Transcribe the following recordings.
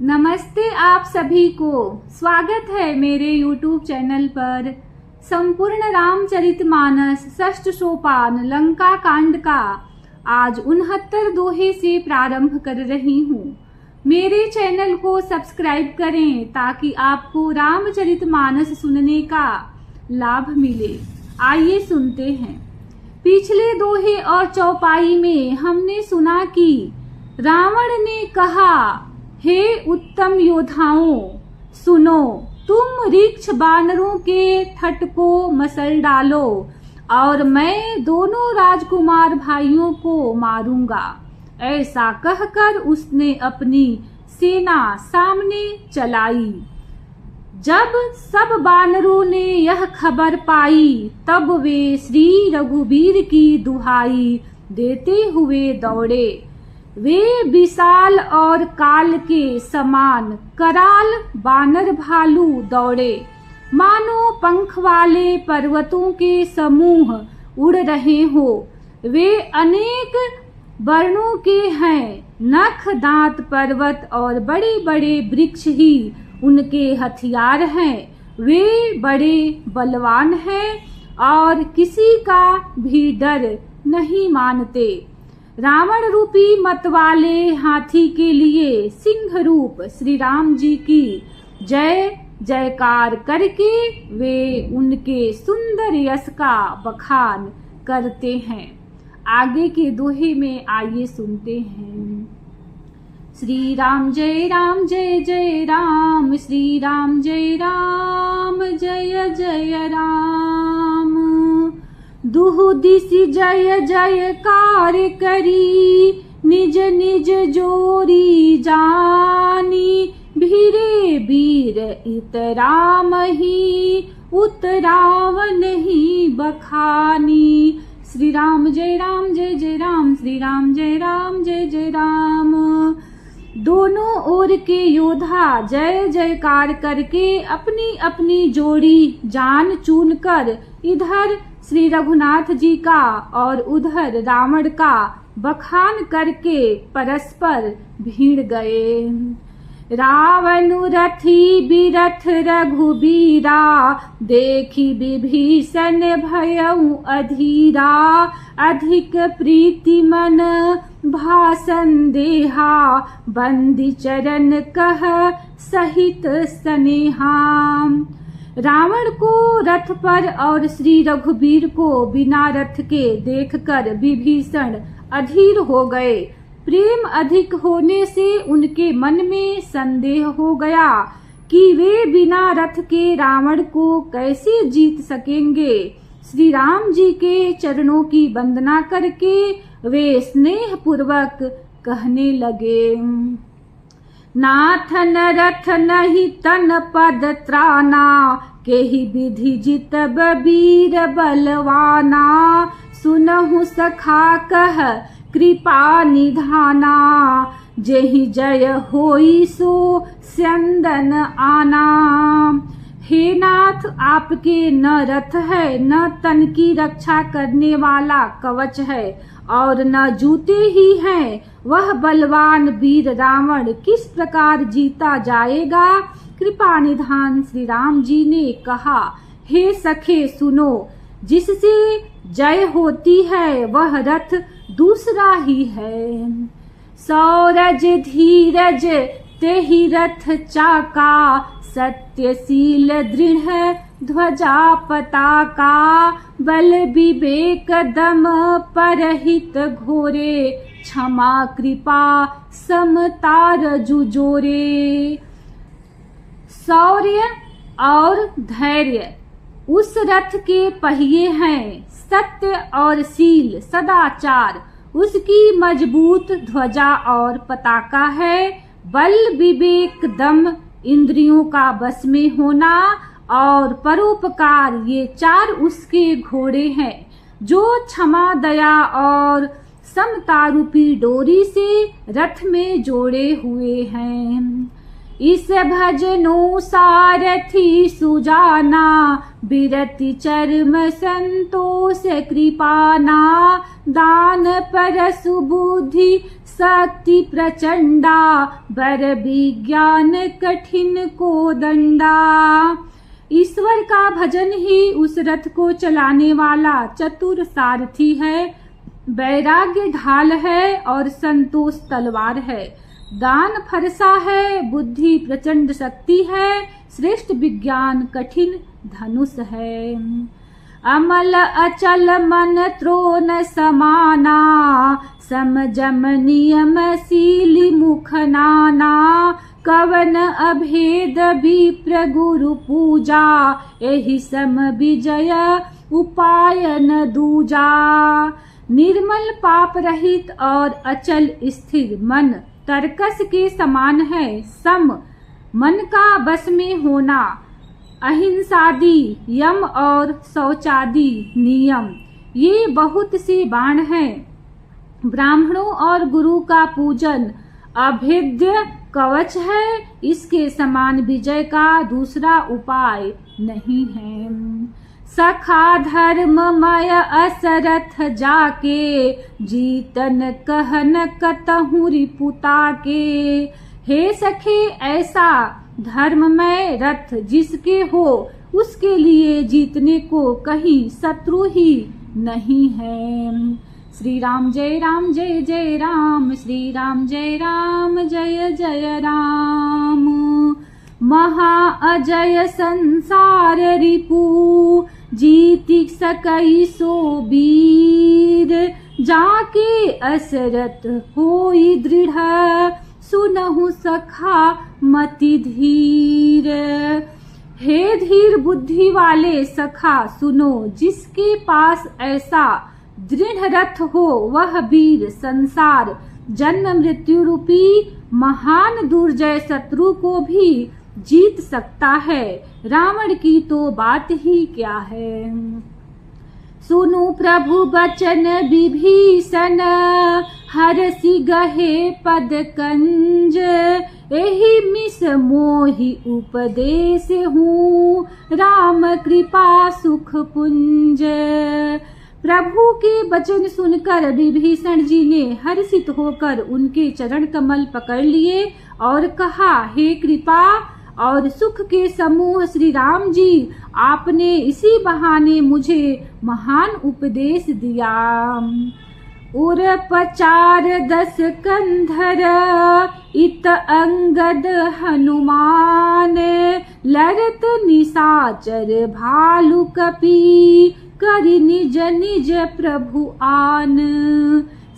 नमस्ते आप सभी को। स्वागत है मेरे YouTube चैनल पर। संपूर्ण रामचरितमानस षष्ठ सोपान लंका कांड का आज 69 दोहे से प्रारंभ कर रही हूँ। मेरे चैनल को सब्सक्राइब करें ताकि आपको रामचरितमानस सुनने का लाभ मिले। आइए सुनते हैं। पिछले दोहे और चौपाई में हमने सुना कि रावण ने कहा, हे उत्तम योद्धाओं, सुनो, तुम ऋक्ष बानरों के ठट को मसल डालो और मैं दोनों राजकुमार भाइयों को मारूंगा। ऐसा कहकर उसने अपनी सेना सामने चलाई। जब सब बानरों ने यह खबर पाई तब वे श्री रघुबीर की दुहाई देते हुए दौड़े। वे विशाल और काल के समान कराल बानर भालू दौड़े, मानो पंख वाले पर्वतों के समूह उड़ रहे हो। वे अनेक वर्णों के हैं, नख दांत पर्वत और बड़े बड़े वृक्ष ही उनके हथियार हैं। वे बड़े बलवान हैं और किसी का भी डर नहीं मानते। रावण रूपी मतवाले हाथी के लिए सिंह रूप श्री राम जी की जय जयकार करके वे उनके सुंदर यश का बखान करते हैं। आगे के दोहे में आइए सुनते हैं। श्री राम जय जय राम, श्री राम जय जय राम। दुहु दिशि जय जयकार करी, निज निज जोरी जानी। भीरे वीर इत राम ही, उतरावन ही बखानी। श्री राम जय राम, श्री राम जय जय राम। दोनों ओर के योद्धा जय जयकार करके अपनी अपनी जोड़ी जान चून कर इधर श्री रघुनाथ जी का और उधर रावण का बखान करके परस्पर भीड़ गए। रावण रथी बिरथ रघुबीरा, देखी विभीषण भयउ अधीरा। अधिक प्रीति मन भाषण देहा, बंदी चरण कह सहित स्नेहा। रावण को रथ पर और श्री रघुबीर को बिना रथ के देखकर विभीषण अधीर हो गए। प्रेम अधिक होने से उनके मन में संदेह हो गया कि वे बिना रथ के रावण को कैसे जीत सकेंगे। श्री राम जी के चरणों की वंदना करके वे स्नेह पूर्वक कहने लगे, नाथन रथ नहीं तन पद त्राना, केहि विधि जितब वीर बलवाना। सुनहु सखा कह कृपा निधाना, जेहि जय होई सो स्यंदन आना। हे नाथ, आपके न रथ है, न तन की रक्षा करने वाला कवच है और न जूते ही हैं। वह बलवान वीर रावण किस प्रकार जीता जाएगा। कृपा निधान श्री राम जी ने कहा, हे सखे सुनो, जिससे जय होती है वह रथ दूसरा ही है। सौरज धीरज तेहि रथ चाका, सत्यशील दृढ़ ध्वजा पताका। बल विवेक दम परहित घोरे, क्षमा कृपा समतार जुजोरे। शौर्य और धैर्य उस रथ के पहिए हैं, सत्य और शील सदाचार उसकी मजबूत ध्वजा और पताका है। बल विवेक दम इंद्रियों का बस में होना और परोपकार ये चार उसके घोड़े हैं, जो क्षमा दया और समता रूपी डोरी से रथ में जोड़े हुए हैं। इस भजनो सारथी सुजाना, बिरति चर्म संतोष कृपाना, दान परसु बुद्धि शक्ति प्रचंडा, बर विज्ञान कठिन को दंडा। ईश्वर का भजन ही उस रथ को चलाने वाला चतुर सारथी है, वैराग्य ढाल है और संतोष तलवार है, दान फरसा है, बुद्धि प्रचंड शक्ति है, श्रेष्ठ विज्ञान कठिन धनुष है। अमल अचल मन त्रोन समाना, समजम नियम शीली मुख नाना, कवन अभेद विप्र गुरु पूजा, एहि सम विजय उपाय न दूजा। निर्मल पाप रहित और अचल स्थिर मन तर्कस के समान है। सम मन का बस में होना, अहिंसादि यम और शौचादि नियम, ये बहुत से बाण हैं। ब्राह्मणों और गुरु का पूजन अभेद्य कवच है, इसके समान विजय का दूसरा उपाय नहीं है। सखा धर्ममय असरथ जाके, जीतन कहन कतहु रिपुता के। हे सखे, ऐसा धर्ममय रथ जिसके हो, उसके लिए जीतने को कहीं शत्रु ही नहीं है। श्री राम जय राम जय जय राम, श्री राम जय राम जय जय राम। महा अजय संसार रिपु, जीति सकई सो वीर। जाके असरत होई दृढ़, सुनहु सखा मति धीर। हे धीर बुद्धि वाले सखा सुनो, जिसके पास ऐसा दृढ़ रथ हो, वह वीर संसार जन्म मृत्यु रूपी महान दुर्जय शत्रु को भी जीत सकता है। रावण की तो बात ही क्या है। सुनु प्रभु बचन विभीषण, हरसि गहे पद कंज। एहि मिस मोहि उपदेश हूँ, राम कृपा सुख पुंज। प्रभु के वचन सुनकर विभीषण जी ने हर्षित होकर उनके चरण कमल पकड़ लिए और कहा, हे कृपा और सुख के समूह श्री राम जी, आपने इसी बहाने मुझे महान उपदेश दिया। उर पचार दस कंधर, इत अंगद हनुमान। लरत निशाचर भालु कपि, करि निज निज प्रभु आन।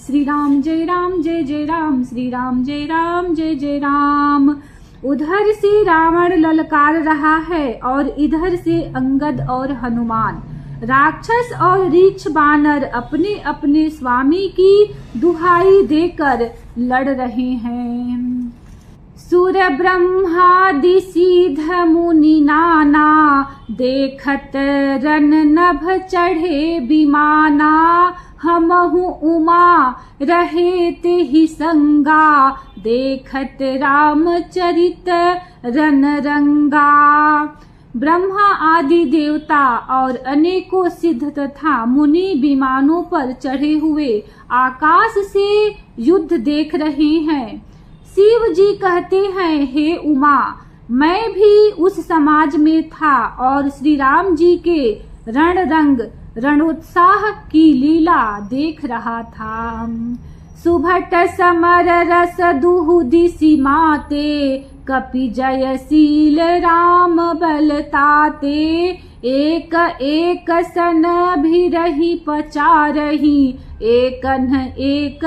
श्री राम जय राम जय जय राम, श्री राम जय राम जय जय राम। उधर से रावण ललकार रहा है और इधर से अंगद और हनुमान, राक्षस और रीछ बानर अपने अपने स्वामी की दुहाई देकर लड़ रहे हैं। सुर ब्रह्मादि सिद्ध मुनि नाना, देखत रन नभ चढ़े विमाना। हमहु उमा रहे तेहि संगा, देखत रामचरित रन रंगा। ब्रह्मा आदि देवता और अनेकों सिद्ध तथा मुनि विमानों पर चढ़े हुए आकाश से युद्ध देख रहे हैं। शिव जी कहते हैं, हे उमा, मैं भी उस समाज में था और श्री राम जी के रणरंग रणोत्साह की लीला देख रहा था। सुभट समर रस दुहु दिशि माते, कपि जयशील राम बलताते। एक एक सन भी रही पचारही, एक न एक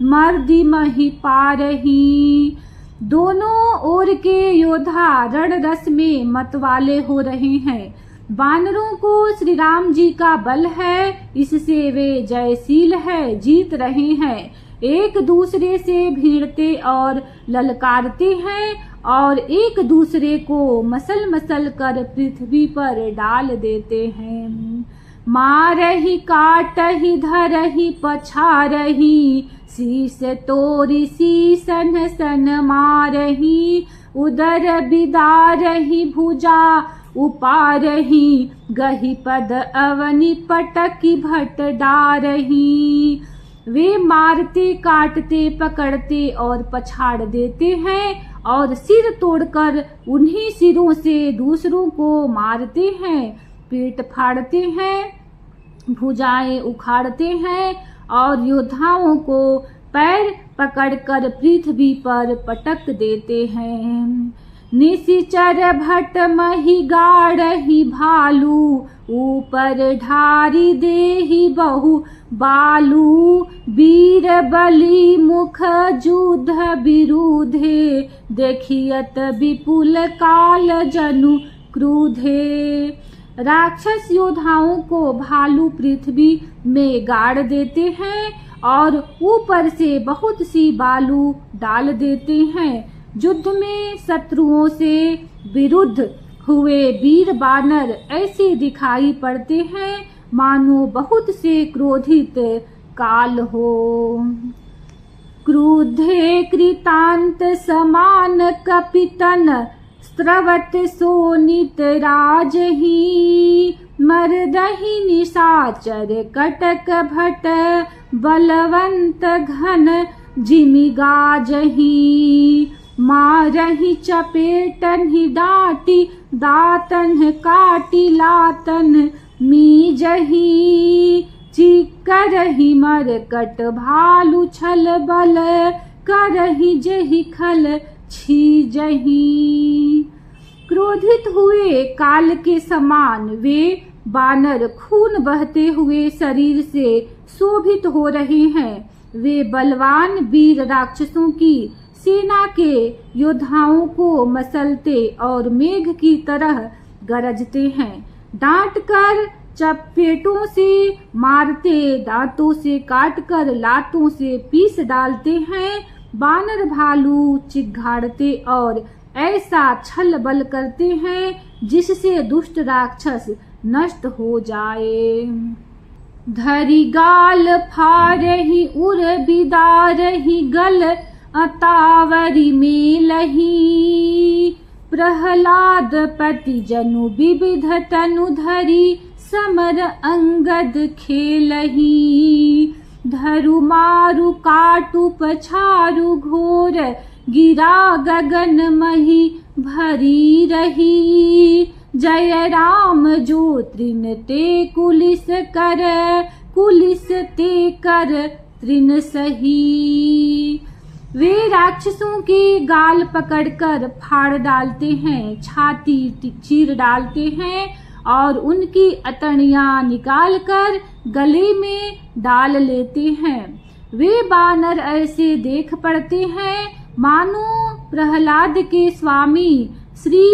मर्दी मही पारही। दोनों ओर के योद्धा रण रस में मतवाले हो रहे हैं। वानरों को श्री राम जी का बल है, इससे वे जयशील है, जीत रहे हैं। एक दूसरे से भिड़ते और ललकारते हैं और एक दूसरे को मसल मसल कर पृथ्वी पर डाल देते हैं। मारही काटही धरही पछारही, शीस तोरी शीसन सन मारही। उदर बिदारहि भुजा उपारहि गहि पद अवनि पटकी भट डारहि। वे मारते काटते पकड़ते और पछाड़ देते हैं और सिर तोड़कर उन्हीं सिरों से दूसरों को मारते हैं, पेट फाड़ते हैं, भुजाएं उखाड़ते हैं और योद्धाओं को पैर पकड़कर पृथ्वी पर पटक देते हैं। निशिचर भट मही गाढ़ही भालू ऊपर ढारी देहि बहु बालू। वीर बलि मुख युद्ध विरुधे देखियत विपुल काल जनु क्रुधे। राक्षस योद्धाओं को भालू पृथ्वी में गाड़ देते हैं और ऊपर से बहुत सी बालू डाल देते हैं। युद्ध में शत्रुओं से विरुद्ध हुए वीर बानर ऐसे दिखाई पड़ते हैं मानो बहुत से क्रोधित काल हो। क्रुद्धे कृतांत समान कपितन स्त्रवत सोनित राजहि। मर्दहि निशाचर कटक भट बलवंत घन जिमि गाजहि। मारहि चपेटन्हि डांटी दातन काटी लातन मीजहि। चिकरहि मरकट भालू छल बल करहि जहि खल छीजहि। क्रोधित हुए काल के समान वे बानर खून बहते हुए शरीर से शोभित हो रहे हैं। वे बलवान वीर राक्षसों की सेना के योद्धाओं को मसलते और मेघ की तरह गरजते हैं। डांट कर चपेटों से मारते, दांतों से काटकर लातों से पीस डालते हैं। बानर भालू चिघाड़ते और ऐसा छल बल करते हैं जिससे दुष्ट राक्षस नष्ट हो जाए। धरि गाल फारहि उर बिदारहि गल अतावरी मेलहि। प्रहलाद पति जनु विविध तनु धरि समर अंगद खेलहि। धरु मारु काटु पछारु घोर गिरा गगन मही भरी रही। जय राम जो तृण ते कुलिस कर कुलिस ते कर तृण सही। वे राक्षसों के गाल पकड़कर फाड़ डालते हैं, छाती चीर डालते हैं और उनकी अतड़ियां निकालकर गले में डाल लेते हैं। वे बानर ऐसे देख पड़ते हैं मानो प्रहलाद के स्वामी श्री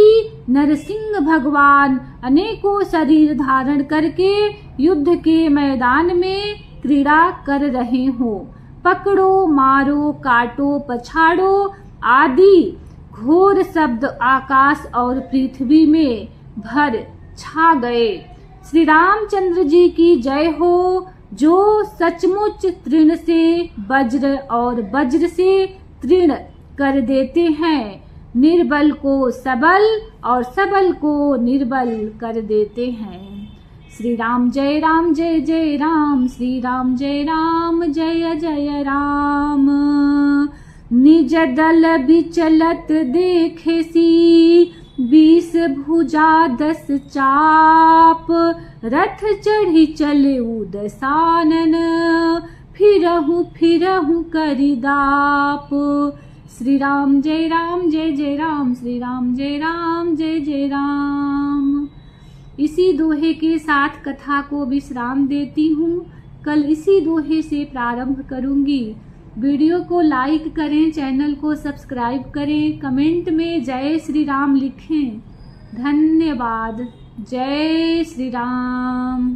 नरसिंह भगवान अनेकों शरीर धारण करके युद्ध के मैदान में क्रीड़ा कर रहे हों। पकड़ो, मारो, काटो, पछाड़ो आदि घोर शब्द आकाश और पृथ्वी में भर छा गए। श्री रामचंद्र जी की जय हो, जो सचमुच तृण से वज्र और वज्र से तृण कर देते हैं, निर्बल को सबल और सबल को निर्बल कर देते हैं। श्री राम जय जय राम, श्री राम जय जय राम। निज दल विचलत देखे सी 20 भुजा 10 चाप। रथ चढ़ी चले उदसानन, फिरहु करिदाप। श्री राम जय जय राम, श्री राम जय जय राम। इसी दोहे के साथ कथा को विश्राम देती हूँ। कल इसी दोहे से प्रारंभ करूँगी। वीडियो को लाइक करें, चैनल को सब्सक्राइब करें, कमेंट में जय श्री राम लिखें। धन्यवाद। जय श्री राम।